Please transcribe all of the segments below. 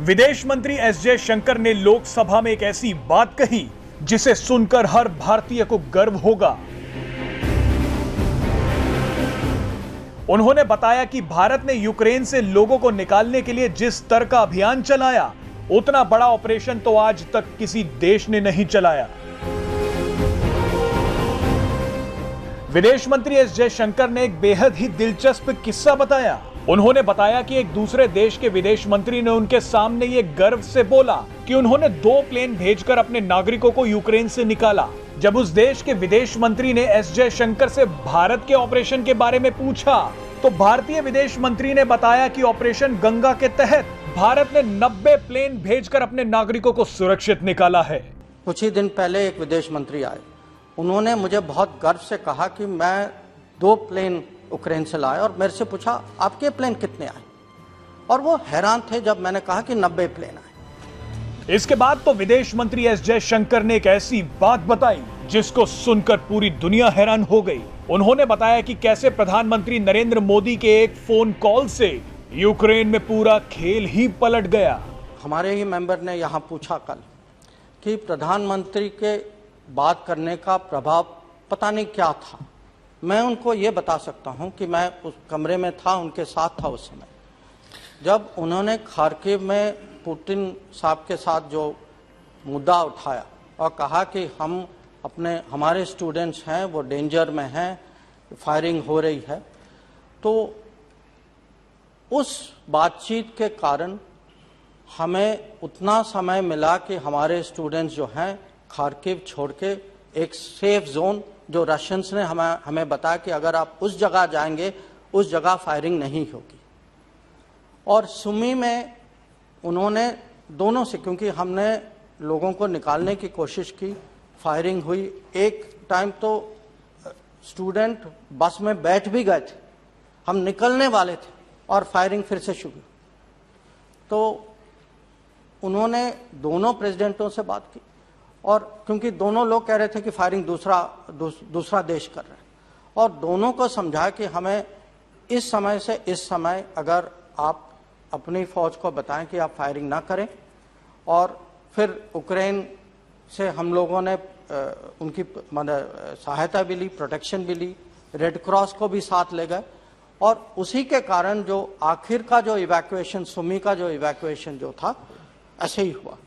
विदेश मंत्री एस जयशंकर ने लोकसभा में एक ऐसी बात कही जिसे सुनकर हर भारतीय को गर्व होगा। उन्होंने बताया कि भारत ने यूक्रेन से लोगों को निकालने के लिए जिस स्तर का अभियान चलाया, उतना बड़ा ऑपरेशन तो आज तक किसी देश ने नहीं चलाया। विदेश मंत्री एस जयशंकर ने एक बेहद ही दिलचस्प किस्सा बताया। उन्होंने बताया कि एक दूसरे देश के विदेश मंत्री ने उनके सामने ये गर्व से बोला कि उन्होंने 2 प्लेन भेजकर अपने नागरिकों को यूक्रेन से निकाला। जब उस देश के विदेश मंत्री ने एस जयशंकर से भारत के ऑपरेशन के बारे में पूछा, तो भारतीय विदेश मंत्री ने बताया कि ऑपरेशन गंगा के तहत भारत ने 90 प्लेन भेजकर अपने नागरिकों को सुरक्षित निकाला है। कुछ ही दिन पहले एक विदेश मंत्री आए, उन्होंने मुझे बहुत गर्व से कहा कि मैं 2 प्लेन यूक्रेन से लाया और मेरे से पूछा आपके प्लेन कितने आए, और वो हैरान थे जब मैंने कहा कि 90 प्लेन आए। इसके बाद तो विदेश मंत्री एस जयशंकर ने एक ऐसी बात बताई जिसको सुनकर पूरी दुनिया हैरान हो गई। उन्होंने बताया कि कैसे प्रधानमंत्री नरेंद्र मोदी के एक फोन कॉल से यूक्रेन में पूरा खेल ही पलट गया। हमारे ही मेंबर ने यहाँ पूछा कल कि प्रधानमंत्री के बात करने का प्रभाव पता नहीं क्या था। मैं उनको ये बता सकता हूँ कि मैं उस कमरे में था, उनके साथ था उस समय, जब उन्होंने खार्किव में पुतिन साहब के साथ जो मुद्दा उठाया और कहा कि हमारे स्टूडेंट्स हैं वो डेंजर में हैं, फायरिंग हो रही है, तो उस बातचीत के कारण हमें उतना समय मिला कि हमारे स्टूडेंट्स जो हैं खार्किव छोड़ के एक सेफ जोन, जो रशियंस ने हमें बताया कि अगर आप उस जगह जाएंगे उस जगह फायरिंग नहीं होगी। और सुमी में उन्होंने दोनों से, क्योंकि हमने लोगों को निकालने की कोशिश की, फायरिंग हुई। एक टाइम तो स्टूडेंट बस में बैठ भी गए थे, हम निकलने वाले थे और फायरिंग फिर से शुरू। तो उन्होंने दोनों प्रेसिडेंटों से बात की, और क्योंकि दोनों लोग कह रहे थे कि फायरिंग दूसरा देश कर रहा है, और दोनों को समझा कि हमें इस समय से इस समय अगर आप अपनी फौज को बताएं कि आप फायरिंग ना करें। और फिर यूक्रेन से हम लोगों ने उनकी सहायता भी ली, प्रोटेक्शन भी ली, रेड क्रॉस को भी साथ ले गए, और उसी के कारण जो आखिर का जो इवैक्यूएशन, सुमी का जो इवैक्यूएशन जो था, ऐसे ही हुआ।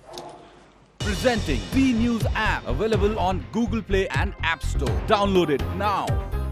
Presenting B News app, available on Google Play and App Store. Download it now.